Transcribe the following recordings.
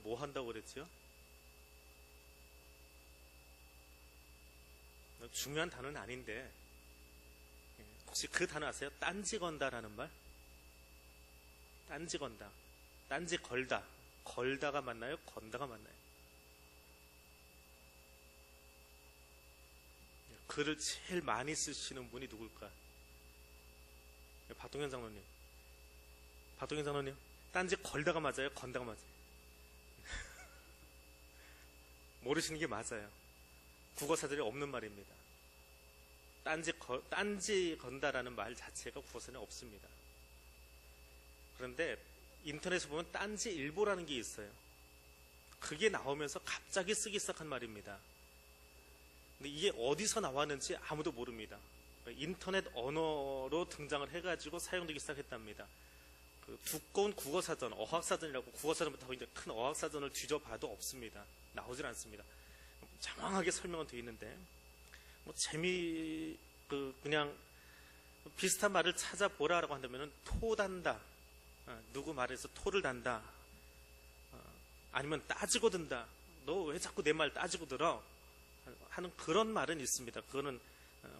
뭐 한다고 그랬죠? 중요한 단어는 아닌데 혹시 그 단어 아세요? 딴지 건다라는 말? 딴지 건다, 딴지 걸다. 걸다가 맞나요? 건다가 맞나요? 글을 제일 많이 쓰시는 분이 누굴까? 박동현 장로님. 박동현 장로님, 딴지 걸다가 맞아요? 건다가 맞아요? 모르시는 게 맞아요. 국어사전에 없는 말입니다. 딴지 건다라는 말 자체가 국어사전에 없습니다. 그런데 인터넷에 보면 딴지 일보라는 게 있어요. 그게 나오면서 갑자기 쓰기 시작한 말입니다. 근데 이게 어디서 나왔는지 아무도 모릅니다. 인터넷 언어로 등장을 해가지고 사용되기 시작했답니다. 그 두꺼운 국어사전, 어학사전이라고 국어사전부터 하고 있는데 큰 어학사전을 뒤져봐도 없습니다. 나오질 않습니다. 장황하게 설명은 되어 있는데 뭐 그냥 비슷한 말을 찾아보라라고 한다면은 토단다, 누구 말에서 토를 단다, 아니면 따지고 든다. 너 왜 자꾸 내 말 따지고 들어? 하는 그런 말은 있습니다. 그거는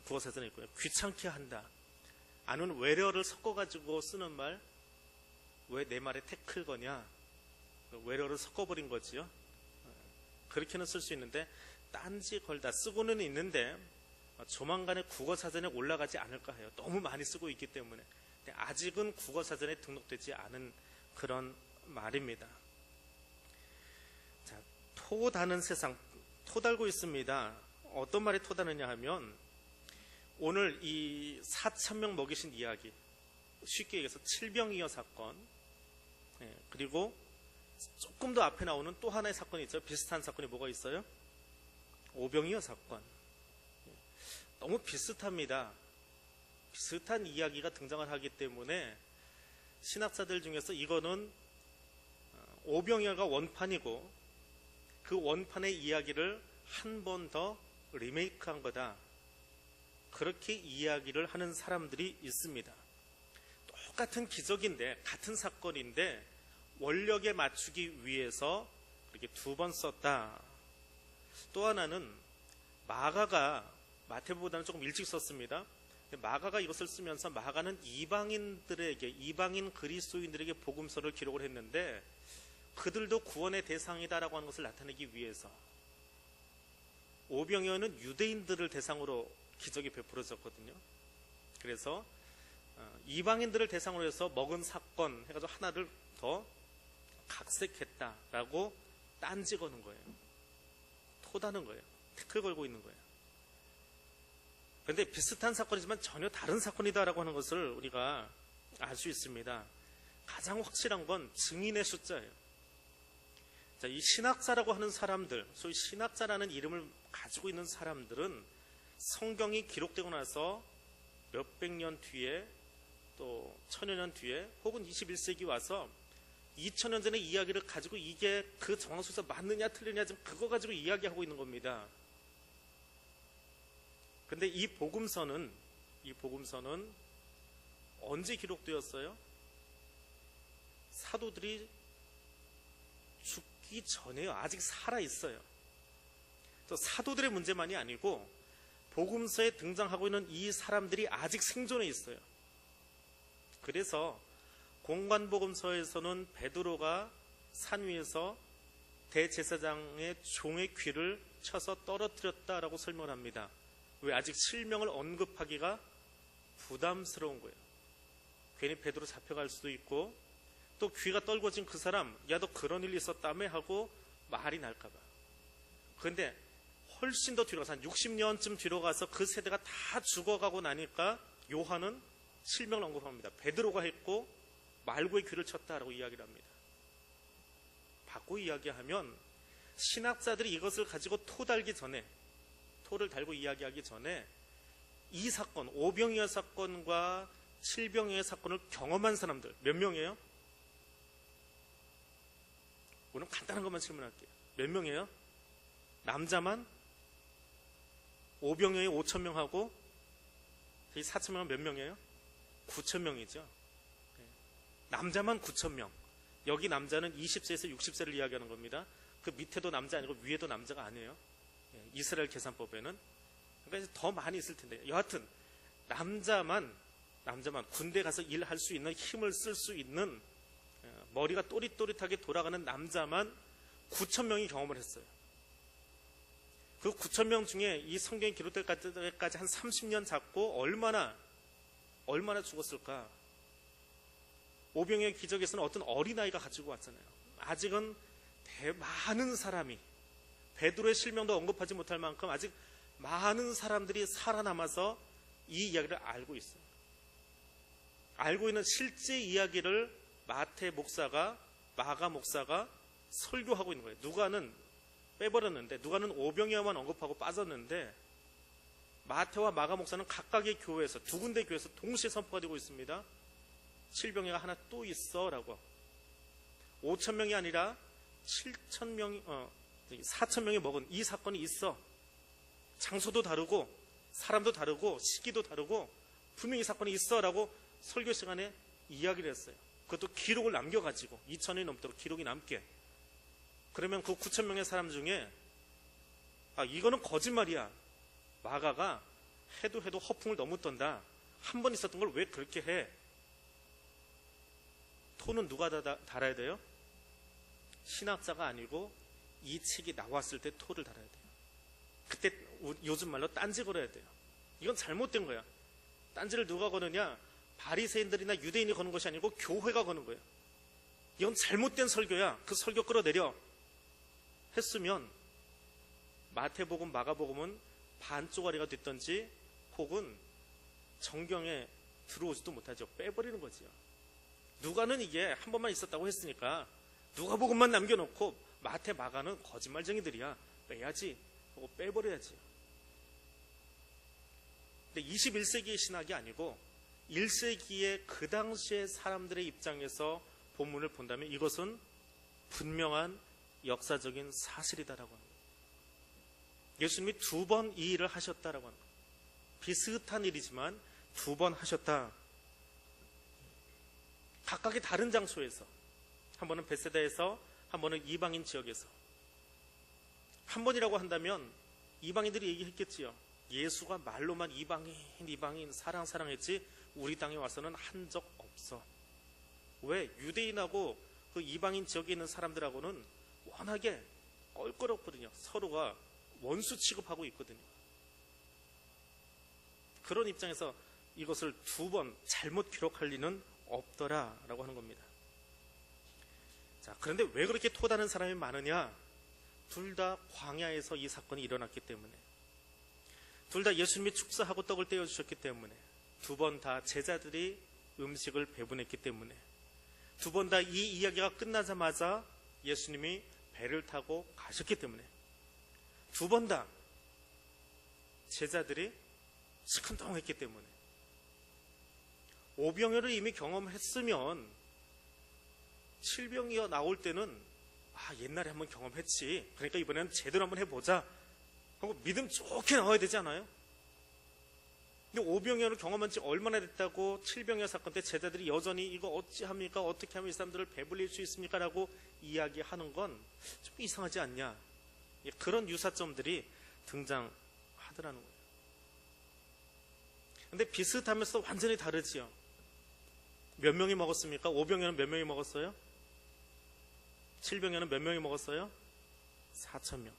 국어사전에 있고요. 귀찮게 한다. 아니면 외래어를 섞어가지고 쓰는 말, 왜 내 말에 태클 거냐? 외래어를 섞어버린 거지요. 그렇게는 쓸 수 있는데 딴지 걸다 쓰고는 있는데 조만간에 국어사전에 올라가지 않을까 해요. 너무 많이 쓰고 있기 때문에. 아직은 국어사전에 등록되지 않은 그런 말입니다. 자, 토다는 세상, 토달고 있습니다. 어떤 말이 토다느냐 하면 오늘 이 4,000명 먹이신 이야기, 쉽게 얘기해서 칠병이어 사건, 그리고 조금 더 앞에 나오는 또 하나의 사건이 있죠. 비슷한 사건이 뭐가 있어요? 오병이어 사건. 너무 비슷합니다. 비슷한 이야기가 등장을 하기 때문에 신학자들 중에서 이거는 오병이어가 원판이고 그 원판의 이야기를 한 번 더 리메이크한 거다, 그렇게 이야기를 하는 사람들이 있습니다. 똑같은 기적인데, 같은 사건인데 원력에 맞추기 위해서 이렇게 두 번 썼다. 또 하나는 마가가 마태복음보다는 조금 일찍 썼습니다. 마가가 이것을 쓰면서 마가는 이방인 그리스도인들에게 복음서를 기록을 했는데 그들도 구원의 대상이다라고 하는 것을 나타내기 위해서, 오병이어는 유대인들을 대상으로 기적이 베풀어졌거든요. 그래서 이방인들을 대상으로 해서 먹은 사건 해가지고 하나를 더 각색했다라고 딴지 거는 거예요. 토다는 거예요. 태클 걸고 있는 거예요. 그런데 비슷한 사건이지만 전혀 다른 사건이다라고 하는 것을 우리가 알 수 있습니다. 가장 확실한 건 증인의 숫자예요. 자, 이 신학자라고 하는 사람들, 소위 신학자라는 이름을 가지고 있는 사람들은 성경이 기록되고 나서 몇백 년 뒤에, 또 천여 년 뒤에, 혹은 21세기 와서 2000년 전의 이야기를 가지고 이게 그 정황 속에서 맞느냐 틀리냐 지금 그거 가지고 이야기하고 있는 겁니다. 근데 이 복음서는 언제 기록되었어요? 사도들이 죽기 전에요. 아직 살아있어요. 또 사도들의 문제만이 아니고 복음서에 등장하고 있는 이 사람들이 아직 생존해 있어요. 그래서 공관복음서에서는 베드로가 산 위에서 대제사장의 종의 귀를 쳐서 떨어뜨렸다라고 설명을 합니다. 왜? 아직 실명을 언급하기가 부담스러운 거예요. 괜히 베드로 잡혀갈 수도 있고, 또 귀가 떨궈진 그 사람, 야 너 그런 일이 있었다며 하고 말이 날까봐. 그런데 훨씬 더 뒤로 가서 한 60년쯤 뒤로 가서 그 세대가 다 죽어가고 나니까 요한은 실명을 언급합니다. 베드로가 했고 말고의 귀를 쳤다라고 이야기를 합니다. 바꾸고 이야기하면 신학자들이 이것을 가지고 토를 달고 이야기하기 전에 이 사건, 오병이어 사건과 칠병이어 사건을 경험한 사람들 몇 명이에요? 오늘 간단한 것만 질문할게요. 몇 명이에요? 남자만 오병이어에 5,000명하고 4,000명은 몇 명이에요? 9,000명이죠. 남자만 9,000명, 여기 남자는 20세에서 60세를 이야기하는 겁니다. 그 밑에도 남자 아니고 위에도 남자가 아니에요. 이스라엘 계산법에는. 그러니까 더 많이 있을 텐데. 여하튼 남자만 군대 가서 일할 수 있는, 힘을 쓸 수 있는, 머리가 또릿또릿하게 돌아가는 남자만 9,000명이 경험을 했어요. 그 9,000명 중에 이 성경이 기록될 때까지 한 30년 잡고 얼마나 죽었을까? 오병이의 기적에서는 어떤 어린아이가 가지고 왔잖아요. 아직은 많은 사람이, 베드로의 실명도 언급하지 못할 만큼 아직 많은 사람들이 살아남아서 이 이야기를 알고 있어요. 알고 있는 실제 이야기를 마가 목사가 설교하고 있는 거예요. 누가는 빼버렸는데, 누가는 오병이어만 언급하고 빠졌는데, 마태와 마가 목사는 각각의 교회에서, 두 군데 교회에서 동시에 선포가 되고 있습니다. 질병이가 하나 또 있어 라고. 5,000명이 아니라 4,000명이 먹은 이 사건이 있어. 장소도 다르고 사람도 다르고 시기도 다르고 분명히 이 사건이 있어 라고 설교 시간에 이야기를 했어요. 그것도 기록을 남겨가지고 2,000년이 넘도록 기록이 남게. 그러면 그 9,000명의 사람 중에 이거는 거짓말이야. 마가가 해도 허풍을 너무 떤다. 한 번 있었던 걸 왜 그렇게 해? 토는 누가 달아야 돼요? 신학자가 아니고 이 책이 나왔을 때 토를 달아야 돼요. 그때 요즘 말로 딴지 걸어야 돼요. 이건 잘못된 거야. 딴지를 누가 거느냐? 바리새인들이나 유대인이 거는 것이 아니고 교회가 거는 거예요. 이건 잘못된 설교야. 그 설교 끌어내려 했으면 마태복음, 마가복음은 반쪽짜리가 됐던지 혹은 정경에 들어오지도 못하죠. 빼버리는 거지요. 누가는 이게 한 번만 있었다고 했으니까 누가복음만 남겨놓고 마태, 마가는 거짓말쟁이들이야. 빼야지. 하고 빼버려야지. 근데 21세기의 신학이 아니고 1세기의 그 당시의 사람들의 입장에서 본문을 본다면 이것은 분명한 역사적인 사실이다라고 합니다. 예수님이 2번 이 일을 하셨다라고 합니다. 비슷한 일이지만 2번 하셨다. 각각의 다른 장소에서, 한 번은 벳세다에서, 한 번은 이방인 지역에서. 한 번이라고 한다면 이방인들이 얘기했겠지요. 예수가 말로만 이방인 사랑했지 우리 땅에 와서는 한 적 없어. 왜? 유대인하고 그 이방인 지역에 있는 사람들하고는 워낙에 껄끄럽거든요. 서로가 원수 취급하고 있거든요. 그런 입장에서 이것을 2번 잘못 기록할 리는 없더라라고 하는 겁니다. 자, 그런데 왜 그렇게 토다는 사람이 많으냐? 둘 다 광야에서 이 사건이 일어났기 때문에, 둘 다 예수님이 축사하고 떡을 떼어주셨기 때문에, 2번 다 제자들이 음식을 배분했기 때문에, 2번 다 이 이야기가 끝나자마자 예수님이 배를 타고 가셨기 때문에, 2번 다 제자들이 시큰둥했기 때문에, 오병이어를 이미 경험했으면 7병이어 나올 때는 옛날에 한번 경험했지, 그러니까 이번에는 제대로 한번 해보자 하고 믿음 좋게 나와야 되지 않아요? 근데 오병이어를 경험한 지 얼마나 됐다고 7병이어 사건 때 제자들이 여전히 이거 어찌합니까? 어떻게 하면 이 사람들을 배불릴 수 있습니까? 라고 이야기하는 건 좀 이상하지 않냐? 그런 유사점들이 등장하더라는 거예요. 근데 비슷하면서 완전히 다르지요. 몇 명이 먹었습니까? 오병이어는 몇 명이 먹었어요? 7병이어는 몇 명이 먹었어요? 4,000명.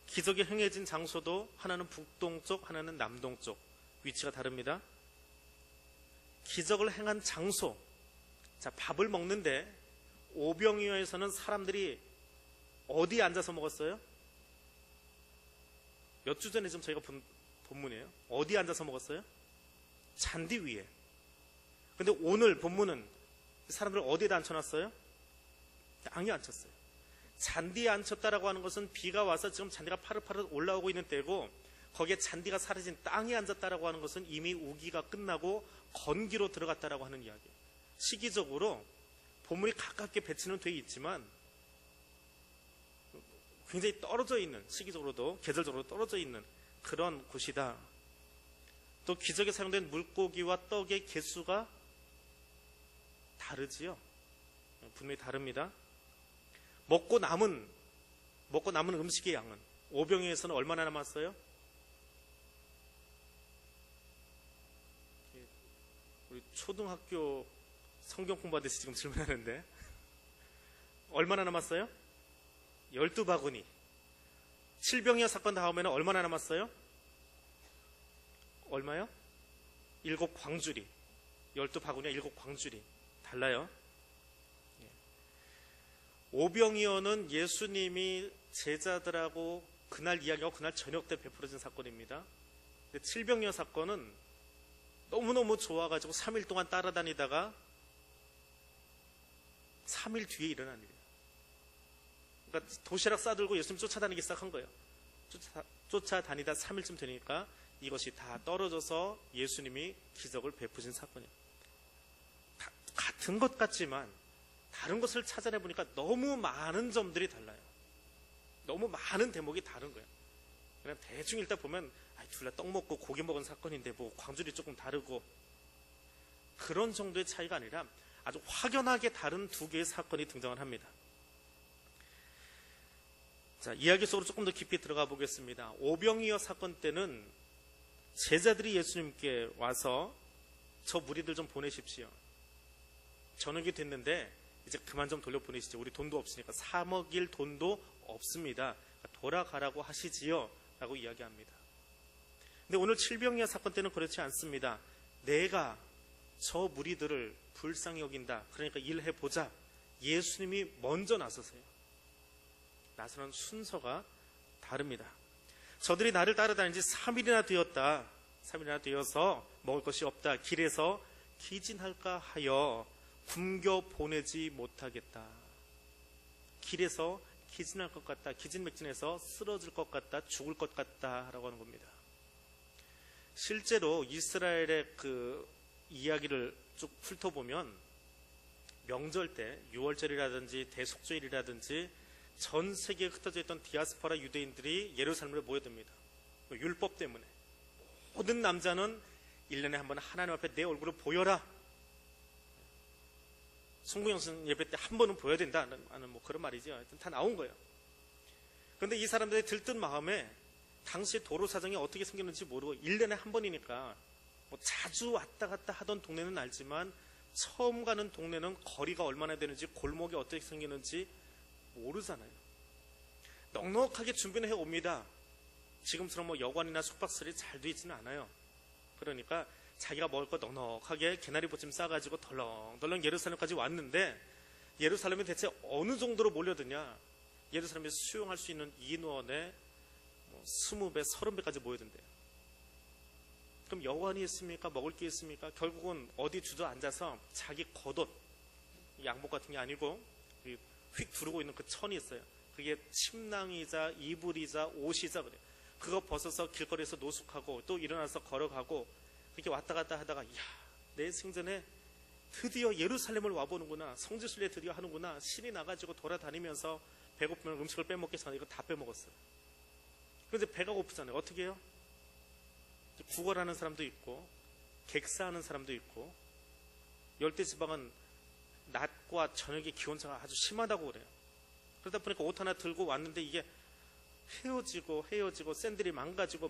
기적이 행해진 장소도 하나는 북동쪽, 하나는 남동쪽. 위치가 다릅니다. 기적을 행한 장소. 자, 밥을 먹는데 오병이어에서는 사람들이 어디에 앉아서 먹었어요? 몇 주 전에 좀 저희가 본 본문이에요. 어디에 앉아서 먹었어요? 잔디 위에. 근데 오늘 본문은 사람들을 어디에다 앉혀놨어요? 땅에 앉혔어요. 잔디에 앉혔다라고 하는 것은 비가 와서 지금 잔디가 파릇파릇 올라오고 있는 때고, 거기에 잔디가 사라진 땅에 앉았다라고 하는 것은 이미 우기가 끝나고 건기로 들어갔다라고 하는 이야기예요. 시기적으로 본문이 가깝게 배치는 돼 있지만 굉장히 떨어져 있는, 시기적으로도 계절적으로 떨어져 있는 그런 곳이다. 또 기적에 사용된 물고기와 떡의 개수가 다르지요. 분명히 다릅니다. 먹고 남은 음식의 양은 오병이어에서는 얼마나 남았어요? 우리 초등학교 성경 공부하듯이 지금 질문하는데 얼마나 남았어요? 12바구니. 칠병이어 사건 다음에는 얼마나 남았어요? 얼마요? 7광주리. 12바구니와 7광주리. 달라요. 오병이어는 예수님이 제자들하고 그날 이야기하고 그날 저녁 때 베풀어진 사건입니다. 근데 칠병이어 사건은 너무너무 좋아가지고 3일 동안 따라다니다가 3일 뒤에 일어난 일이에요. 그러니까 도시락 싸들고 예수님 쫓아다니기 시작한 거예요. 쫓아다니다 3일쯤 되니까 이것이 다 떨어져서 예수님이 기적을 베푸신 사건이에요. 같은 것 같지만 다른 것을 찾아내보니까 너무 많은 점들이 달라요. 너무 많은 대목이 다른 거예요. 그냥 대충 일단 보면 둘 다 떡 먹고 고기 먹은 사건인데 뭐 광주리 조금 다르고 그런 정도의 차이가 아니라 아주 확연하게 다른 두 개의 사건이 등장을 합니다. 자, 이야기 속으로 조금 더 깊이 들어가 보겠습니다. 오병이어 사건 때는 제자들이 예수님께 와서 저 무리들 좀 보내십시오. 저녁이 됐는데 이제 그만 좀 돌려보내시죠. 우리 돈도 없으니까 사 먹일 돈도 없습니다. 돌아가라고 하시지요 라고 이야기합니다. 근데 오늘 칠병이어 사건 때는 그렇지 않습니다. 내가 저 무리들을 불쌍히 여긴다. 그러니까 일해보자. 예수님이 먼저 나서세요. 나서는 순서가 다릅니다. 저들이 나를 따라다닌 지 3일이나 되었다. 3일이나 되어서 먹을 것이 없다. 길에서 기진할까 하여 굶겨 보내지 못하겠다. 길에서 기진할 것 같다. 기진맥진해서 쓰러질 것 같다. 죽을 것 같다. 라고 하는 겁니다. 실제로 이스라엘의 그 이야기를 쭉 훑어보면 명절 때 유월절이라든지 대속절이라든지 전 세계에 흩어져 있던 디아스포라 유대인들이 예루살렘에 모여듭니다. 율법 때문에 모든 남자는 1년에 한 번 하나님 앞에 내 얼굴을 보여라. 송구영신 예배 때 한 번은 보여야 된다 하는 뭐 그런 말이죠. 하여튼 다 나온 거예요. 그런데 이 사람들의 들뜬 마음에 당시 도로 사정이 어떻게 생겼는지 모르고 1년에 한 번이니까 뭐 자주 왔다 갔다 하던 동네는 알지만 처음 가는 동네는 거리가 얼마나 되는지 골목이 어떻게 생겼는지 모르잖아요. 넉넉하게 준비는 해옵니다. 지금처럼 뭐 여관이나 숙박시설이 잘 돼 있지는 않아요. 그러니까 자기가 먹을 거 넉넉하게 개나리 보침 싸가지고 덜렁덜렁 예루살렘까지 왔는데 예루살렘이 대체 어느 정도로 몰려드냐. 예루살렘에서 수용할 수 있는 인원의 20배, 30배까지 모여든대요. 그럼 여관이 있습니까? 먹을 게 있습니까? 결국은 어디 주저앉아서 자기 겉옷, 양복 같은 게 아니고 휙 두르고 있는 그 천이 있어요. 그게 침낭이자 이불이자 옷이자 그래요. 그거 벗어서 길거리에서 노숙하고 또 일어나서 걸어가고 그렇게 왔다 갔다 하다가 이야, 내 생전에 드디어 예루살렘을 와보는구나. 성지순례 드디어 하는구나. 신이 나가지고 돌아다니면서 배고프면 음식을 빼먹겠어. 이거 다 빼먹었어요. 그런데 배가 고프잖아요. 어떻게 해요? 구걸하는 사람도 있고 객사하는 사람도 있고 열대지방은 낮과 저녁의 기온차가 아주 심하다고 그래요. 그러다 보니까 옷 하나 들고 왔는데 이게 헤어지고 샌들이 망가지고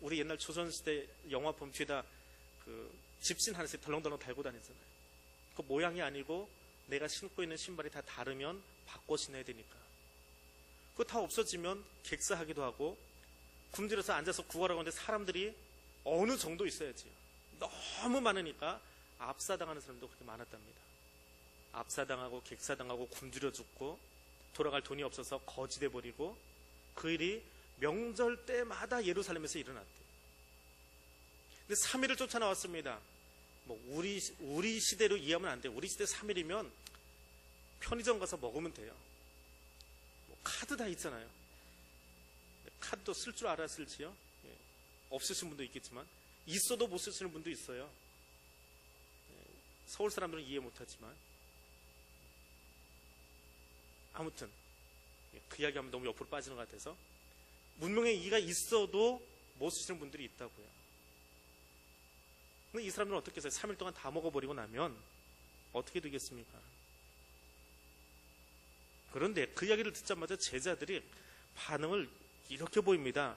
우리 옛날 조선시대 영화 보면 뒤에다 그 집신 하나씩 덜렁덜렁 달고 다니잖아요. 그 모양이 아니고 내가 신고 있는 신발이 다 다르면 바꿔 신어야 되니까 그거 다 없어지면 객사하기도 하고 굶주려서 앉아서 구걸하고 있는데 사람들이 어느 정도 있어야지. 너무 많으니까 압사당하는 사람도 그렇게 많았답니다. 압사당하고 객사당하고 굶주려 죽고 돌아갈 돈이 없어서 거지돼 버리고 그 일이 명절 때마다 예루살렘에서 일어났대요. 근데 3일을 쫓아나왔습니다. 뭐 우리 시대로 이해하면 안 돼요. 우리 시대 3일이면 편의점 가서 먹으면 돼요. 뭐 카드 다 있잖아요. 카드도 쓸 줄 알았을지요? 예. 없으신 분도 있겠지만 있어도 못 쓰시는 분도 있어요. 예. 서울 사람들은 이해 못하지만 아무튼 그 이야기하면 너무 옆으로 빠지는 것 같아서 문명의 이가 있어도 못 쓰시는 분들이 있다고요. 근데 이 사람들은 어떻게 해서 3일 동안 다 먹어버리고 나면 어떻게 되겠습니까? 그런데 그 이야기를 듣자마자 제자들이 반응을 이렇게 보입니다.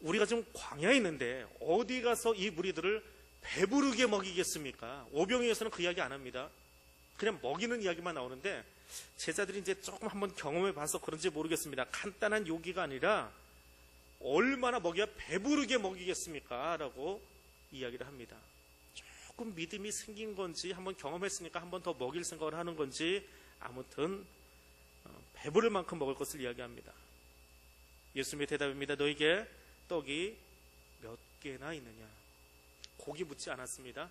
우리가 지금 광야에 있는데 어디 가서 이 무리들을 배부르게 먹이겠습니까? 오병이어서는 그 이야기 안 합니다. 그냥 먹이는 이야기만 나오는데 제자들이 이제 조금 한번 경험해 봐서 그런지 모르겠습니다. 간단한 요기가 아니라 얼마나 먹여야 배부르게 먹이겠습니까? 라고 이야기를 합니다. 조금 믿음이 생긴 건지 한번 경험했으니까 한번 더 먹일 생각을 하는 건지 아무튼 배부를 만큼 먹을 것을 이야기합니다. 예수님의 대답입니다. 너에게 떡이 몇 개나 있느냐? 고기 묻지 않았습니다.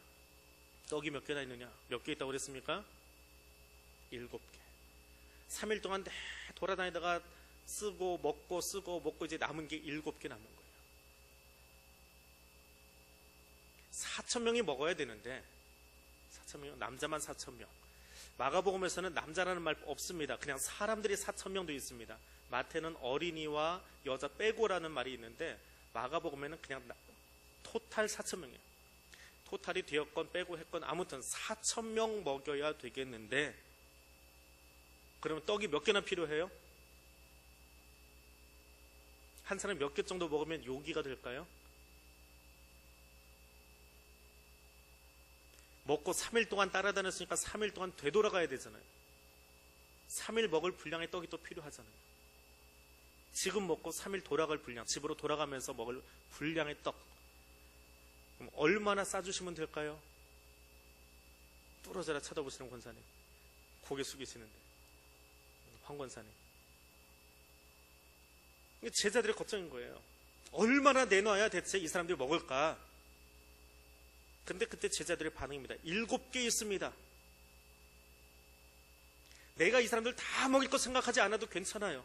떡이 몇 개나 있느냐? 몇 개 있다고 그랬습니까? 7개. 3일 동안 돌아다니다가 쓰고 먹고 이제 남은 게 7개 남은 거예요. 4,000명이 먹어야 되는데 4,000명, 남자만 4,000명. 마가복음에서는 남자라는 말 없습니다. 그냥 사람들이 4,000명도 있습니다. 마태는 어린이와 여자 빼고라는 말이 있는데 마가복음에는 그냥 토탈 4,000명이에요. 토탈이 되었건 빼고 했건 아무튼 4,000명 먹여야 되겠는데 그러면 떡이 몇 개나 필요해요? 한 사람이 몇 개 정도 먹으면 요기가 될까요? 먹고 3일 동안 따라다녔으니까 3일 동안 되돌아가야 되잖아요. 3일 먹을 분량의 떡이 또 필요하잖아요. 지금 먹고 3일 돌아갈 분량, 집으로 돌아가면서 먹을 분량의 떡. 그럼 얼마나 싸주시면 될까요? 뚫어져라 쳐다보시는 권사님. 고개 숙이시는데. 황 권사님. 이게 제자들의 걱정인 거예요. 얼마나 내놔야 대체 이 사람들이 먹을까? 근데 그때 제자들의 반응입니다. 7개 있습니다. 내가 이 사람들 다 먹일 거 생각하지 않아도 괜찮아요.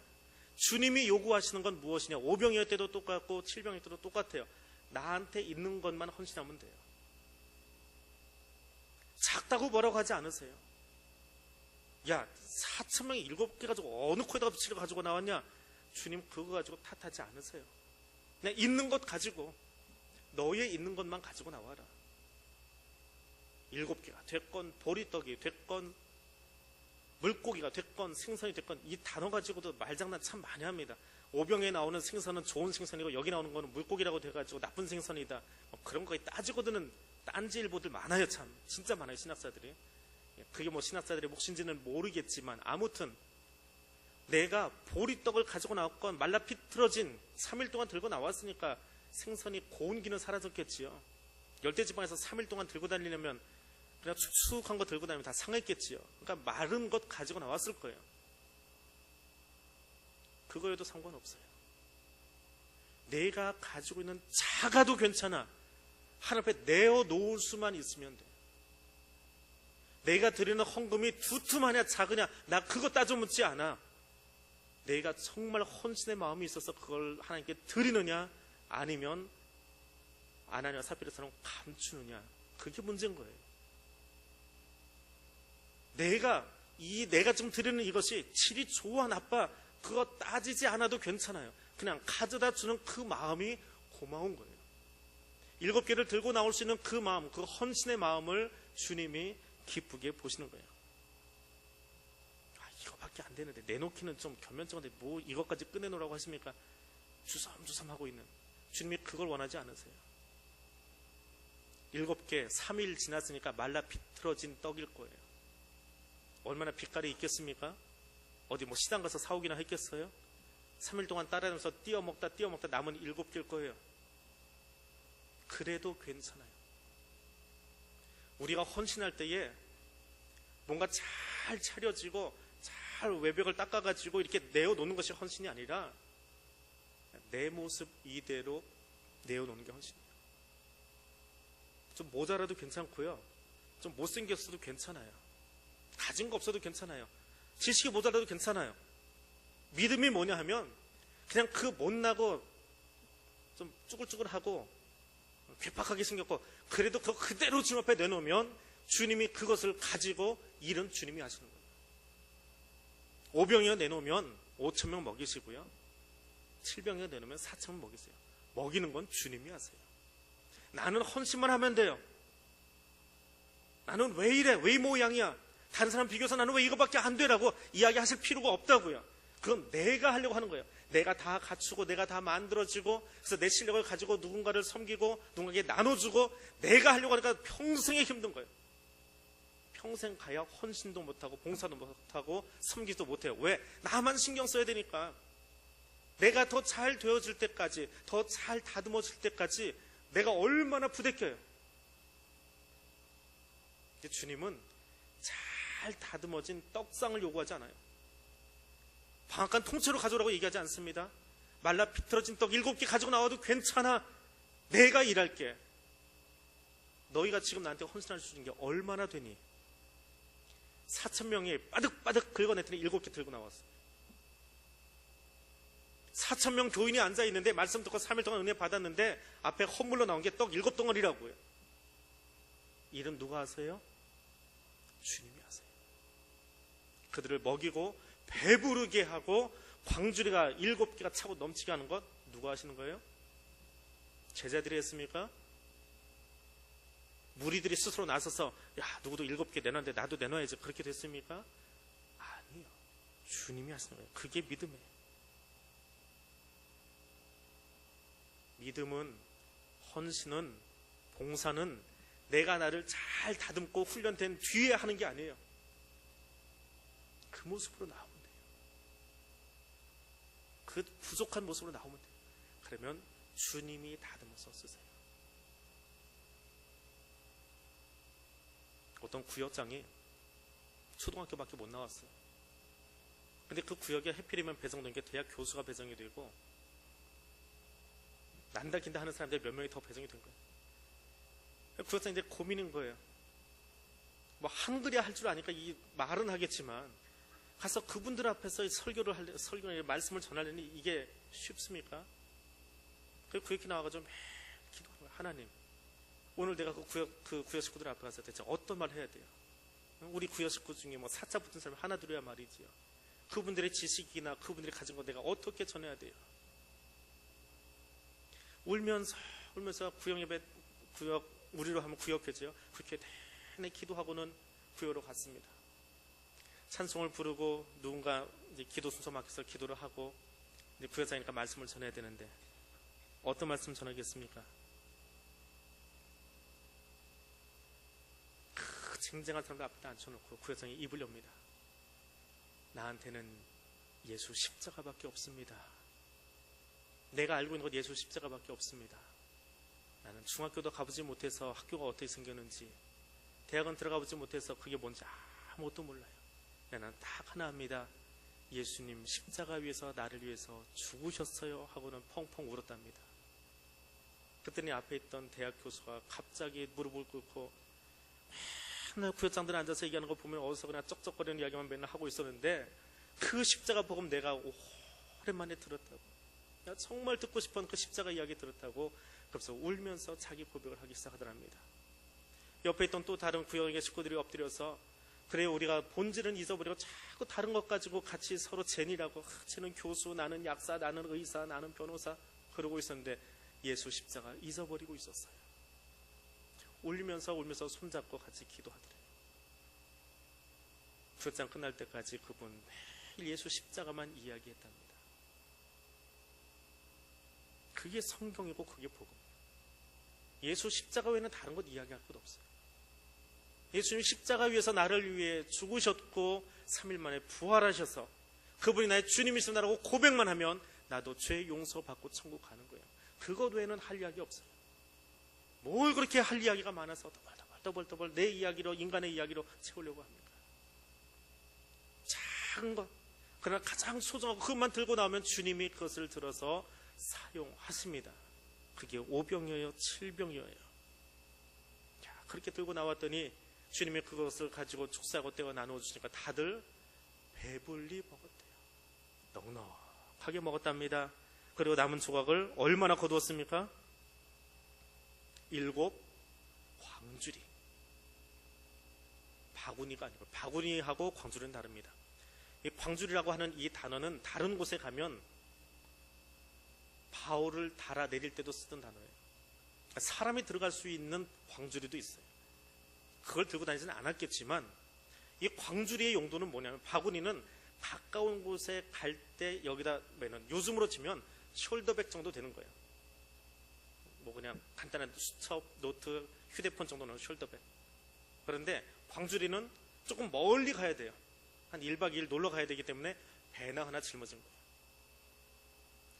주님이 요구하시는 건 무엇이냐? 5병이었을 때도 똑같고 7병일 때도 똑같아요. 나한테 있는 것만 헌신하면 돼요. 작다고 뭐라고 하지 않으세요. 야, 4,000명이 7개 가지고 어느 코에다가 붙이려 가지고 나왔냐? 주님 그거 가지고 탓하지 않으세요. 그냥 있는 것 가지고 너의 있는 것만 가지고 나와라. 7개가 됐건 보리떡이 됐건 물고기가 됐건 생선이 됐건 이 단어 가지고도 말장난 참 많이 합니다. 오병에 나오는 생선은 좋은 생선이고 여기 나오는 거는 물고기라고 돼가지고 나쁜 생선이다. 그런 거에 따지고 드는 딴지일보들 많아요. 참 진짜 많아요. 신학사들이. 그게 뭐 신학사들의 몫인지는 모르겠지만 아무튼 내가 보리떡을 가지고 나왔건 말라비틀어진 3일 동안 들고 나왔으니까 생선이 고운기는 사라졌겠지요. 열대지방에서 3일 동안 들고 다니려면 그냥 축축한 거 들고 다니면 다 상했겠지요. 그러니까 마른 것 가지고 나왔을 거예요. 그거에도 상관없어요. 내가 가지고 있는 작아도 괜찮아. 하나님 앞에 내어놓을 수만 있으면 돼. 내가 드리는 헌금이 두툼하냐 작으냐 나 그거 따져 묻지 않아. 내가 정말 헌신의 마음이 있어서 그걸 하나님께 드리느냐 아니면 아나니아와 삽비라처럼 감추느냐 그게 문제인 거예요. 내가 지금 드리는 이것이 질이 좋아 나빠 그거 따지지 않아도 괜찮아요. 그냥 가져다 주는 그 마음이 고마운 거예요. 7개를 들고 나올 수 있는 그 마음, 그 헌신의 마음을 주님이 기쁘게 보시는 거예요. 이거밖에 안 되는데 내놓기는 좀 겸연쩍은데 뭐 이것까지 꺼내놓으라고 하십니까? 주섬주섬 하고 있는 주님이 그걸 원하지 않으세요. 7개 3일 지났으니까 말라 비틀어진 떡일 거예요. 얼마나 빛깔이 있겠습니까? 어디 뭐 시장 가서 사오기나 했겠어요? 3일 동안 따라다니면서 띄어 먹다 남은 7개일 거예요. 그래도 괜찮아요. 우리가 헌신할 때에 뭔가 잘 차려지고 잘 외벽을 닦아가지고 이렇게 내어놓는 것이 헌신이 아니라 내 모습 이대로 내어놓는 게 헌신이에요. 좀 모자라도 괜찮고요. 좀 못생겼어도 괜찮아요. 가진 거 없어도 괜찮아요. 지식이 모자라도 괜찮아요. 믿음이 뭐냐 하면 그냥 그 못나고 좀 쭈글쭈글하고 괴팍하게 생겼고 그래도 그대로 주님 앞에 내놓으면 주님이 그것을 가지고 일은 주님이 하시는 거예요. 5병이어 내놓으면 5,000명 먹이시고요. 7병이어 내놓으면 4,000명 먹이세요. 먹이는 건 주님이 하세요. 나는 헌신만 하면 돼요. 나는 왜 이래? 왜 이 모양이야? 다른 사람 비교해서 나는 왜 이거밖에 안 되라고 이야기하실 필요가 없다고요. 그건 내가 하려고 하는 거예요. 내가 다 갖추고 내가 다 만들어지고 그래서 내 실력을 가지고 누군가를 섬기고 누군가에게 나눠주고 내가 하려고 하니까 평생에 힘든 거예요. 평생 가야 헌신도 못하고 봉사도 못하고 섬기지도 못해요. 왜? 나만 신경 써야 되니까. 내가 더 잘 되어질 때까지, 더 잘 다듬어질 때까지 내가 얼마나 부대껴요. 주님은 잘 다듬어진 떡상을 요구하지 않아요. 방앗간 통째로 가져오라고 얘기하지 않습니다. 말라 비틀어진 떡 7개 가지고 나와도 괜찮아. 내가 일할게. 너희가 지금 나한테 헌신할 수 있는 게 얼마나 되니? 4,000명이 빠득빠득 긁어냈더니 7개 들고 나왔어요. 4,000명 교인이 앉아있는데 말씀 듣고 3일 동안 은혜 받았는데 앞에 허물로 나온 게 떡 7덩어리라고요. 일은 누가 하세요? 주님이 하세요. 그들을 먹이고 배부르게 하고 광주리가 7개가 차고 넘치게 하는 것 누가 하시는 거예요? 제자들이 했습니까? 무리들이 스스로 나서서 야 누구도 7개 내놨는데 나도 내놔야지 그렇게 됐습니까? 아니요. 주님이 하시는 거예요. 그게 믿음이에요. 믿음은, 헌신은, 봉사는 내가 나를 잘 다듬고 훈련된 뒤에 하는 게 아니에요. 그 모습으로 나오면 돼요. 그 부족한 모습으로 나오면 돼요. 그러면 주님이 다듬어서 쓰세요. 어떤 구역장이 초등학교밖에 못 나왔어요. 근데 그 구역에 해필이면 배정된 게 대학 교수가 배정이 되고 난다 긴다 하는 사람들 몇 명이 더 배정이 된 거예요. 구역장이 이제 고민인 거예요. 뭐 한글이야 할 줄 아니까 이 말은 하겠지만 가서 그분들 앞에서 설교를 말씀을 전하려니 이게 쉽습니까? 그래서 구역에 나와가지고 매일 기도하는 거예요. 하나님, 오늘 내가 그 구역 식구들 앞에 가서 대체 어떤 말 해야 돼요? 우리 구역 식구 중에 뭐 사자 붙은 사람이 하나 들어야 말이지요. 그분들의 지식이나 그분들이 가진 거 내가 어떻게 전해야 돼요? 울면서 구역 우리로 하면 구역회죠. 그렇게 내내 기도하고는 구역으로 갔습니다. 찬송을 부르고 누군가 이제 기도 순서 맡겨서 기도를 하고 이제 구역장이니까 말씀을 전해야 되는데 어떤 말씀 전하겠습니까? 그 쟁쟁한 사람들 앞에 앉혀놓고 구역장이 입을 엽니다. 나한테는 예수 십자가밖에 없습니다. 내가 알고 있는 건 예수 십자가밖에 없습니다. 나는 중학교도 가보지 못해서 학교가 어떻게 생겼는지, 대학은 들어가보지 못해서 그게 뭔지 아무것도 몰라요. 나는 딱 하나 합니다. 예수님 십자가 위에서 나를 위해서 죽으셨어요 하고는 펑펑 울었답니다. 그랬더니 앞에 있던 대학 교수가 갑자기 무릎을 꿇고 맨날 구역장들 앉아서 얘기하는 거 보면 어디서 그냥 쩍쩍거리는 이야기만 맨날 하고 있었는데 그 십자가 복음 내가 오랜만에 들었다고, 내가 정말 듣고 싶은 그 십자가 이야기 들었다고 그래서 울면서 자기 고백을 하기 시작하더랍니다. 옆에 있던 또 다른 구역의 식구들이 엎드려서 그래 우리가 본질은 잊어버리고 자꾸 다른 것 가지고 같이 서로 쟤니라고, 쟤는 교수, 나는 약사, 나는 의사, 나는 변호사 그러고 있었는데 예수 십자가 잊어버리고 있었어요. 울면서 손잡고 같이 기도하더래요. 구역장 끝날 때까지 그분 매일 예수 십자가만 이야기했답니다. 그게 성경이고 그게 복음이에요. 예수 십자가 외에는 다른 것 이야기할 것 없어요. 예수님 십자가 위에서 나를 위해 죽으셨고 3일 만에 부활하셔서 그분이 나의 주님이시다라고 고백만 하면 나도 죄 용서받고 천국 가는 거예요. 그것 외에는 할 이야기 없어요. 뭘 그렇게 할 이야기가 많아서 더벌 내 이야기로, 인간의 이야기로 채우려고 합니까? 작은 것, 그러나 가장 소중하고 그것만 들고 나오면 주님이 그것을 들어서 사용하십니다. 그게 5병이에요 7병이에요. 자, 그렇게 들고 나왔더니 주님이 그것을 가지고 축사하고 떼어 나누어 주시니까 다들 배불리 먹었대요. 넉넉하게 먹었답니다. 그리고 남은 조각을 얼마나 거두었습니까? 7 광주리. 바구니가 아니고, 바구니하고 광주리는 다릅니다. 이 광주리라고 하는 이 단어는 다른 곳에 가면 바울을 달아 내릴 때도 쓰던 단어예요. 사람이 들어갈 수 있는 광주리도 있어요. 그걸 들고 다니지는 않았겠지만 이 광주리의 용도는 뭐냐면, 바구니는 가까운 곳에 갈 때 여기다 매는, 요즘으로 치면 숄더백 정도 되는 거예요. 뭐 그냥 간단한 수첩, 노트, 휴대폰 정도는 숄더백. 그런데 광주리는 조금 멀리 가야 돼요. 한 1박 2일 놀러 가야 되기 때문에 배낭 하나 짊어진 거예요.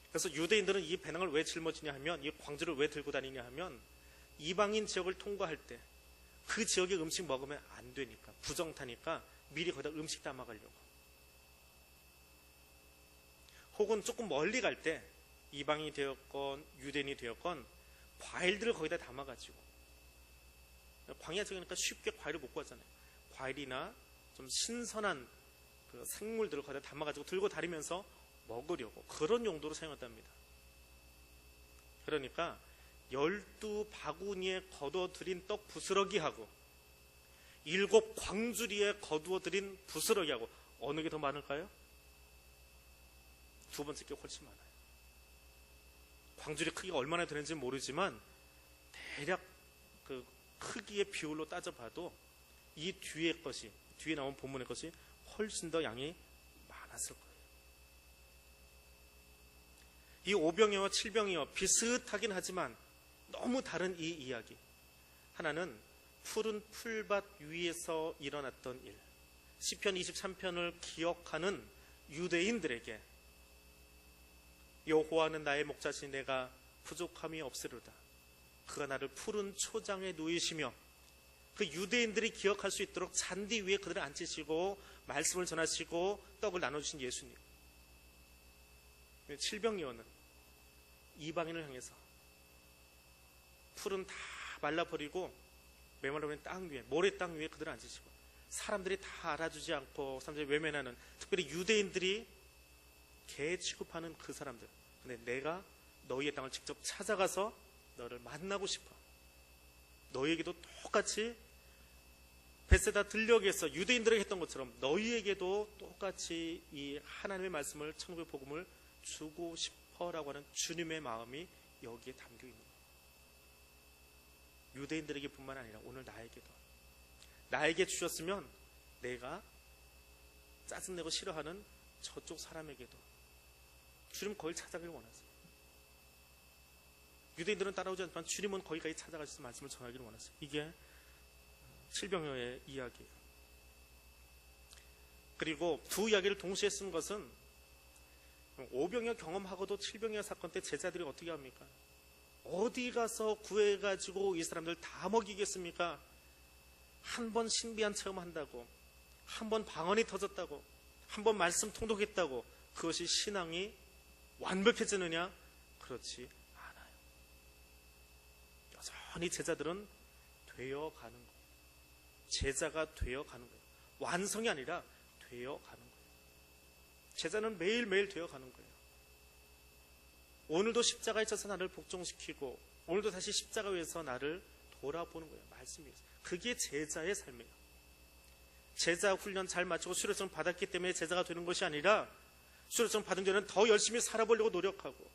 그래서 유대인들은 이 배낭을 왜 짊어지냐 하면, 이 광주를 왜 들고 다니냐 하면, 이방인 지역을 통과할 때 그 지역의 음식 먹으면 안 되니까, 부정타니까 미리 거기다 음식 담아가려고. 혹은 조금 멀리 갈 때 이방인이 되었건 유대인이 되었건 과일들을 거기다 담아가지고, 광야 지역이니까 쉽게 과일을 못 구하잖아요. 과일이나 좀 신선한 그 생물들을 거기다 담아가지고 들고 다니면서 먹으려고, 그런 용도로 사용했답니다. 그러니까 12바구니에 거둬들인 떡 부스러기하고 7 광주리에 거두어들인 부스러기하고 어느 게 더 많을까요? 두 번째 게 훨씬 많아요. 광주리 크기가 얼마나 되는지 모르지만 대략 그 크기의 비율로 따져봐도 이 뒤에 것이, 뒤에 나온 본문의 것이 훨씬 더 양이 많았을 거예요. 이 5병이와 7병이와 비슷하긴 하지만 너무 다른 이 이야기. 하나는 푸른 풀밭 위에서 일어났던 일, 시편 23편을 기억하는 유대인들에게 여호와는 나의 목자시니 내가 부족함이 없으리로다. 그가 나를 푸른 초장에 누이시며, 그 유대인들이 기억할 수 있도록 잔디 위에 그들을 앉히시고 말씀을 전하시고 떡을 나눠주신 예수님. 7병이어는 이방인을 향해서 풀은 다 말라버리고 메말라버린 땅 위에, 모래 땅 위에 그들을 앉히시고, 사람들이 다 알아주지 않고 사람들이 외면하는, 특별히 유대인들이 개 취급하는 그 사람들. 근데 내가 너희의 땅을 직접 찾아가서 너를 만나고 싶어. 너희에게도 똑같이 베세다 들녘에서 유대인들에게 했던 것처럼 너희에게도 똑같이 이 하나님의 말씀을, 천국의 복음을 주고 싶어라고 하는 주님의 마음이 여기에 담겨 있는 거예요. 유대인들에게 뿐만 아니라 오늘 나에게도, 나에게 주셨으면 내가 짜증내고 싫어하는 저쪽 사람에게도 주님 거길 찾아가길 원하세요. 유대인들은 따라오지 않지만 주님은 거기까지 찾아가셔서 말씀을 전하기를 원하세요. 이게 7병여의 이야기예요. 그리고 두 이야기를 동시에 쓴 것은 5병여 경험하고도 7병여 사건 때 제자들이 어떻게 합니까? 어디 가서 구해가지고 이 사람들 다 먹이겠습니까? 한 번 신비한 체험한다고, 한 번 방언이 터졌다고, 한 번 말씀 통독했다고 그것이 신앙이 완벽해지느냐? 그렇지 않아요. 여전히 제자들은 되어가는 거예요. 제자가 되어가는 거예요. 완성이 아니라 되어가는 거예요. 제자는 매일매일 되어가는 거예요. 오늘도 십자가에 쳐서 나를 복종시키고, 오늘도 다시 십자가 위에서 나를 돌아보는 거예요. 말씀 위에서. 그게 제자의 삶이에요. 제자 훈련 잘 마치고 수료증 받았기 때문에 제자가 되는 것이 아니라, 수료증 받은 뒤에는 더 열심히 살아보려고 노력하고,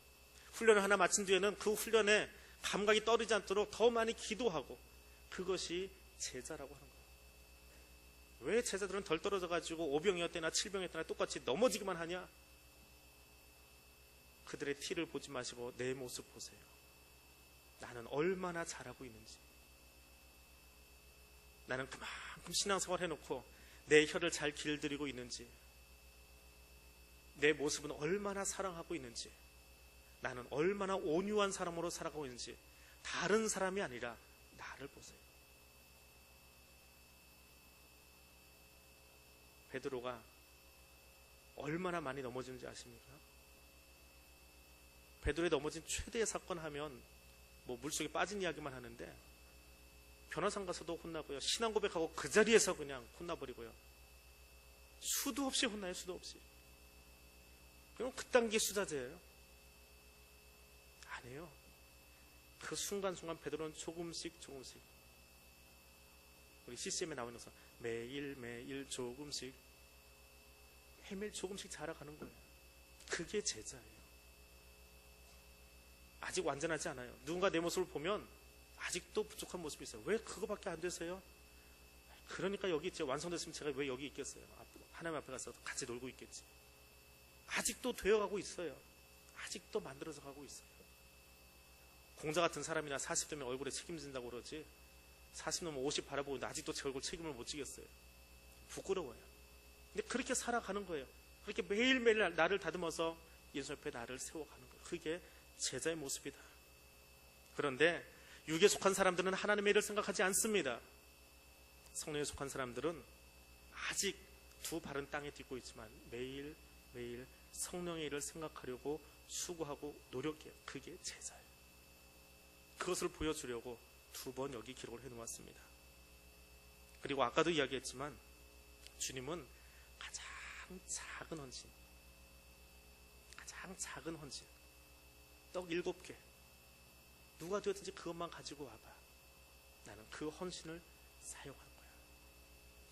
훈련을 하나 마친 뒤에는 그 훈련에 감각이 떨어지지 않도록 더 많이 기도하고, 그것이 제자라고 하는 거예요. 왜 제자들은 덜 떨어져가지고 5병이었대나 7병이었대나 똑같이 넘어지기만 하냐? 그들의 티를 보지 마시고 내 모습 보세요. 나는 얼마나 잘하고 있는지, 나는 그만큼 신앙생활 해놓고 내 혀를 잘 길들이고 있는지, 내 모습은 얼마나 사랑하고 있는지, 나는 얼마나 온유한 사람으로 살아가고 있는지, 다른 사람이 아니라 나를 보세요. 베드로가 얼마나 많이 넘어지는지 아십니까? 베드로의 넘어진 최대의 사건 하면 뭐 물속에 빠진 이야기만 하는데, 변호사 가서도 혼나고요, 신앙 고백하고 그 자리에서 그냥 혼나버리고요, 수도 없이 혼나요. 수도 없이. 그럼 그딴 게 수자제예요? 아니에요. 그 순간순간 베드로는 조금씩 우리 CCM에 나오는 것처럼 매일매일 조금씩, 매일 조금씩 자라가는 거예요. 그게 제자예요. 아직 완전하지 않아요. 누군가 내 모습을 보면 아직도 부족한 모습이 있어요. 왜 그거밖에 안 되세요? 그러니까 여기 이제 완성됐으면 제가 왜 여기 있겠어요? 하나님 앞에 가서 같이 놀고 있겠지. 아직도 되어가고 있어요. 아직도 만들어서 가고 있어요. 공자 같은 사람이나 40대면 얼굴에 책임진다고 그러지 40 넘으면 50 바라보고 있는데 아직도 제 얼굴 책임을 못 지겠어요. 부끄러워요. 근데 그렇게 살아가는 거예요. 그렇게 매일매일 나를 다듬어서 예수 옆에 나를 세워가는 거예요. 그게 제자의 모습이다. 그런데 육에 속한 사람들은 하나님의 일을 생각하지 않습니다. 성령에 속한 사람들은 아직 두 발은 땅에 딛고 있지만 매일매일 성령의 일을 생각하려고 수고하고 노력해요. 그게 제자예요. 그것을 보여주려고 2번 여기 기록을 해놓았습니다. 그리고 아까도 이야기했지만 주님은 가장 작은 헌신, 가장 작은 헌신, 떡 7개 누가 되었든지 그것만 가지고 와봐. 나는 그 헌신을 사용할 거야.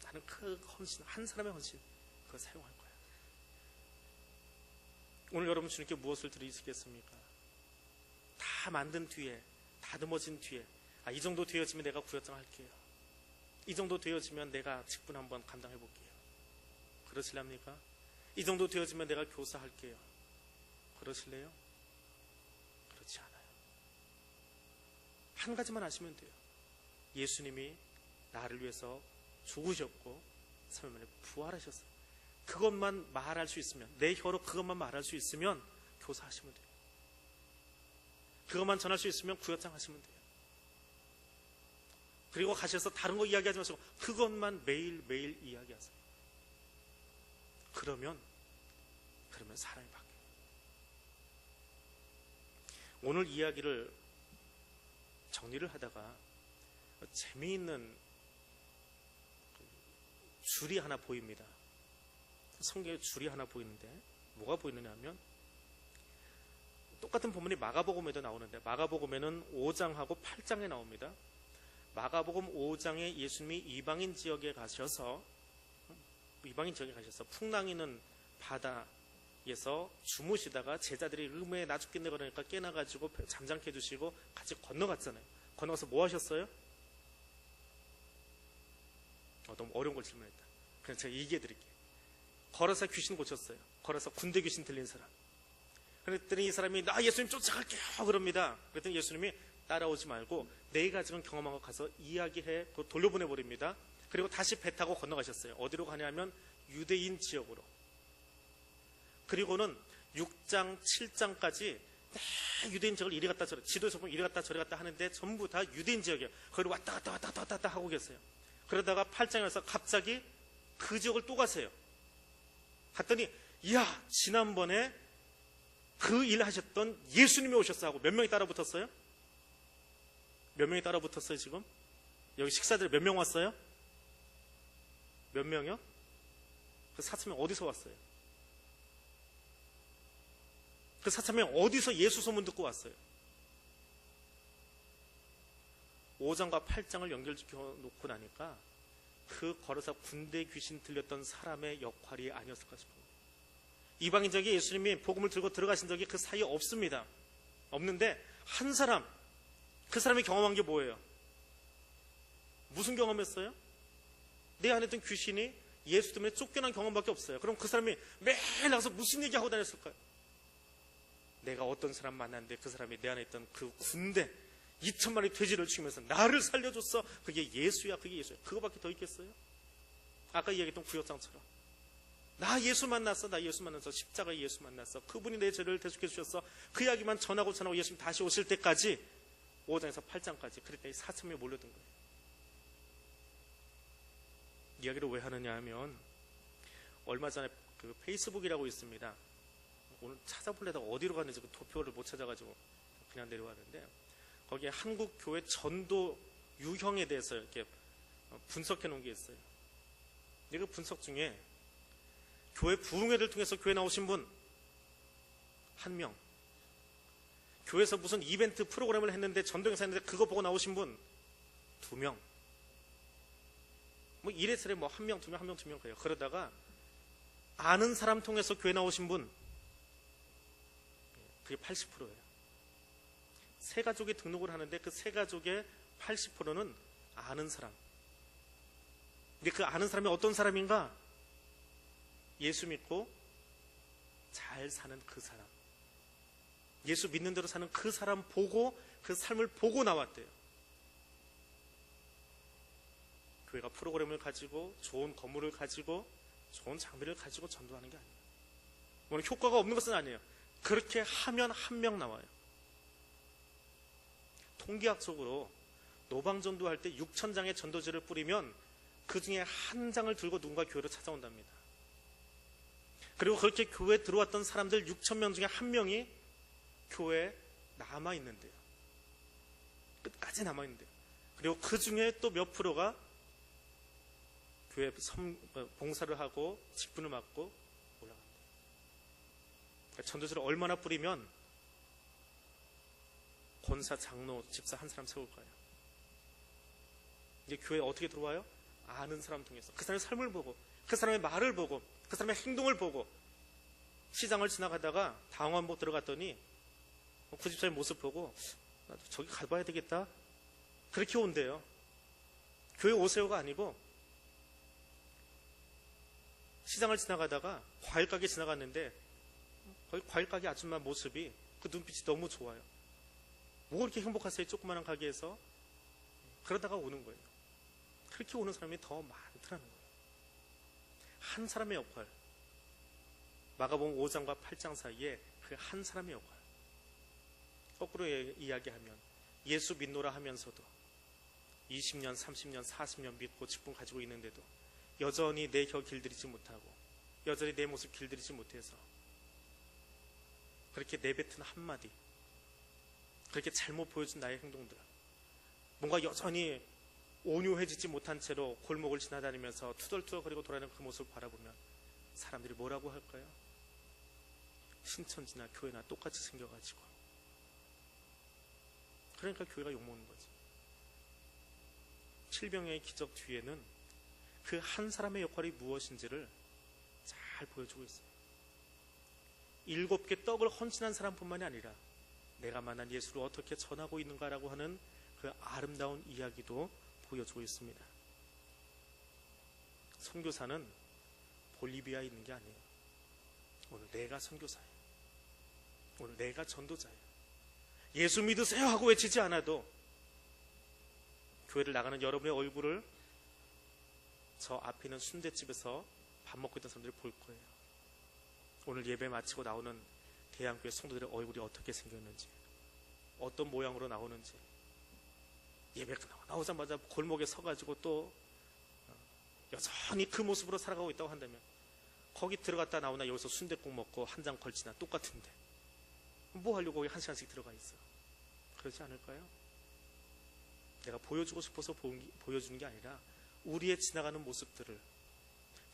나는 그 헌신, 한 사람의 헌신 그걸 사용할 거야. 오늘 여러분 주님께 무엇을 드리시겠습니까? 다 만든 뒤에, 다듬어진 뒤에 이 정도 되어지면 내가 구역장 할게요. 이 정도 되어지면 내가 직분 한번 감당해 볼게요. 그러실랍니까? 이 정도 되어지면 내가 교사할게요. 그러실래요? 그렇지 않아요. 한 가지만 아시면 돼요. 예수님이 나를 위해서 죽으셨고 3일 만에 부활하셨어요. 그것만 말할 수 있으면, 내 혀로 그것만 말할 수 있으면 교사하시면 돼요. 그것만 전할 수 있으면 구역장 하시면 돼요. 그리고 가셔서 다른 거 이야기하지 마시고 그것만 매일매일 이야기하세요. 그러면 사람이 바뀌어요. 오늘 이야기를 정리를 하다가 재미있는 줄이 하나 보입니다. 성경에 줄이 하나 보이는데 뭐가 보이느냐 하면 똑같은 본문이 마가복음에도 나오는데 마가복음에는 5장하고 8장에 나옵니다. 마가복음 5장에 예수님이 이방인 지역에 가셔서 풍랑 있는 바다에서 주무시다가 제자들이 음에 나 죽겠네 그러니까 깨나가지고 잠잠케 해주시고 같이 건너갔잖아요. 건너가서 뭐 하셨어요? 너무 어려운 걸 질문했다. 그냥 제가 얘기해 드릴게요. 걸어서 귀신 고쳤어요. 걸어서 군대 귀신 들린 사람. 그랬더니 이 사람이 나 예수님 쫓아갈게요 그럽니다. 그랬더니 예수님이 따라오지 말고 내가 지금 경험한 거 가서 이야기해 돌려보내버립니다. 그리고 다시 배 타고 건너가셨어요. 어디로 가냐면 유대인 지역으로. 그리고는 6장 7장까지 유대인 지역을 이리 갔다 저리, 지도에서 보면 이리 갔다 저리 갔다 하는데 전부 다 유대인 지역이에요. 거기로 왔다 갔다 하고 계세요. 그러다가 8장에서 갑자기 그 지역을 또 가세요. 갔더니 이야 지난번에 그 일 하셨던 예수님이 오셨어 하고 몇 명이 따라 붙었어요? 몇 명이 따라 붙었어요 지금? 여기 식사들이 몇 명 왔어요? 몇 명이요? 그 4,000명 어디서 왔어요? 그 4,000명 어디서 예수 소문 듣고 왔어요? 5장과 8장을 연결시켜 놓고 나니까 그 걸어서 군대 귀신 들렸던 사람의 역할이 아니었을까 싶어요. 이방인 적이 예수님이 복음을 들고 들어가신 적이 그 사이에 없습니다. 없는데 한 사람, 그 사람이 경험한 게 뭐예요? 무슨 경험했어요? 내 안에 있던 귀신이 예수 때문에 쫓겨난 경험밖에 없어요. 그럼 그 사람이 매일 나가서 무슨 얘기하고 다녔을까요? 내가 어떤 사람 만났는데 그 사람이 내 안에 있던 그 군대 2,000마리 돼지를 죽이면서 나를 살려줬어. 그게 예수야, 그게 예수야. 그거밖에 더 있겠어요? 아까 이야기했던 구역장처럼 나 예수 만났어, 나 예수 만났어, 십자가에 예수 만났어, 그분이 내 죄를 대속해 주셨어. 그 이야기만 전하고 예수님 다시 오실 때까지 5장에서 8장까지 그랬더니 4,000명이 몰려든 거예요. 이야기를 왜 하느냐 하면 얼마 전에 그 페이스북이라고 있습니다. 오늘 찾아보려다가 어디로 갔는지 그 도표를 못 찾아가지고 그냥 내려왔는데 거기에 한국 교회 전도 유형에 대해서 이렇게 분석해 놓은 게 있어요. 그 분석 중에 교회 부흥회를 통해서 교회 나오신 분 1명, 교회에서 무슨 이벤트 프로그램을 했는데 전도행사 했는데 그거 보고 나오신 분 2명, 뭐 이래저래 뭐 1명, 2명, 1명, 2명 그래요. 그러다가 아는 사람 통해서 교회 나오신 분 그게 80%예요. 세 가족이 등록을 하는데 그 세 가족의 80%는 아는 사람. 근데 그 아는 사람이 어떤 사람인가? 예수 믿고 잘 사는 그 사람, 예수 믿는 대로 사는 그 사람 보고, 그 삶을 보고 나왔대요. 교회가 프로그램을 가지고 좋은 건물을 가지고 좋은 장비를 가지고 전도하는 게 아니에요. 물론 효과가 없는 것은 아니에요. 그렇게 하면 한 명 나와요. 통계학적으로 노방전도할 때 6,000장의 전도지를 뿌리면 그 중에 한 장을 들고 누군가 교회로 찾아온답니다. 그리고 그렇게 교회에 들어왔던 사람들 6,000명 중에 한 명이 교회에 남아있는데요. 끝까지 남아있는데요. 그리고 그 중에 또 몇 프로가 교회 봉사를 하고 직분을 맡고 올라간대요. 그러니까 전도지를 얼마나 뿌리면 권사, 장로, 집사 한 사람 세울 거예요. 이제 교회에 어떻게 들어와요? 아는 사람 통해서 그 사람의 삶을 보고, 그 사람의 말을 보고, 그 사람의 행동을 보고. 시장을 지나가다가 당원복 들어갔더니 그 집사의 모습 보고 나도 저기 가봐야 되겠다, 그렇게 온대요. 교회 오세요가 아니고 시장을 지나가다가 과일가게 지나갔는데 거기 과일가게 아줌마 모습이, 그 눈빛이 너무 좋아요. 뭐 그렇게 행복하세요, 조그마한 가게에서. 그러다가 오는 거예요. 그렇게 오는 사람이 더 많더라는 거예요. 한 사람의 역할, 마가복음 5장과 8장 사이에 그 한 사람의 역할. 거꾸로 이야기하면 예수 믿노라 하면서도 20년, 30년, 40년 믿고 직분 가지고 있는데도 여전히 내 혀 길들이지 못하고, 여전히 내 모습 길들이지 못해서 그렇게 내뱉은 한마디, 그렇게 잘못 보여준 나의 행동들, 뭔가 여전히 온유해지지 못한 채로 골목을 지나다니면서 투덜투덜거리고 돌아다니는 그 모습을 바라보면 사람들이 뭐라고 할까요? 신천지나 교회나 똑같이 생겨가지고. 그러니까 교회가 욕먹는 거지. 칠병의 기적 뒤에는 그 한 사람의 역할이 무엇인지를 잘 보여주고 있어요. 7개 떡을 헌신한 사람뿐만이 아니라 내가 만난 예수를 어떻게 전하고 있는가라고 하는 그 아름다운 이야기도 보여주고 있습니다. 선교사는 볼리비아에 있는 게 아니에요. 오늘 내가 선교사예요. 오늘 내가 전도자예요. 예수 믿으세요 하고 외치지 않아도 교회를 나가는 여러분의 얼굴을 저 앞에 있는 순대집에서 밥 먹고 있던 사람들이 볼 거예요. 오늘 예배 마치고 나오는 대한교회 성도들의 얼굴이 어떻게 생겼는지, 어떤 모양으로 나오는지. 예배 나오자마자 골목에 서가지고 또 여전히 그 모습으로 살아가고 있다고 한다면 거기 들어갔다 나오나 여기서 순댓국 먹고 한 장 걸치나 똑같은데 뭐 하려고 거기 한 시간씩 들어가 있어? 그러지 않을까요? 내가 보여주고 싶어서 보여주는 게 아니라 우리의 지나가는 모습들을,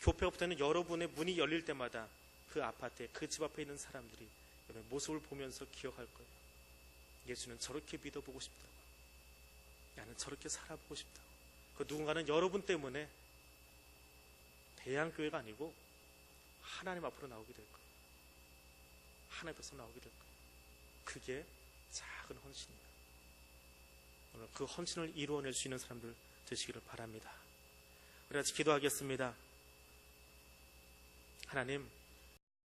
교회가 붙어있는 여러분의 문이 열릴 때마다 그 아파트에, 그 집 앞에 있는 사람들이 여러분의 모습을 보면서 기억할 거예요. 예수는 저렇게 믿어보고 싶다고, 나는 저렇게 살아보고 싶다고. 그 누군가는 여러분 때문에 대양교회가 아니고 하나님 앞으로 나오게 될 거예요. 하나님 앞에서 나오게 될 거예요. 그게 작은 헌신이에요. 오늘 그 헌신을 이루어낼 수 있는 사람들 되시기를 바랍니다. 우리 같이 기도하겠습니다. 하나님,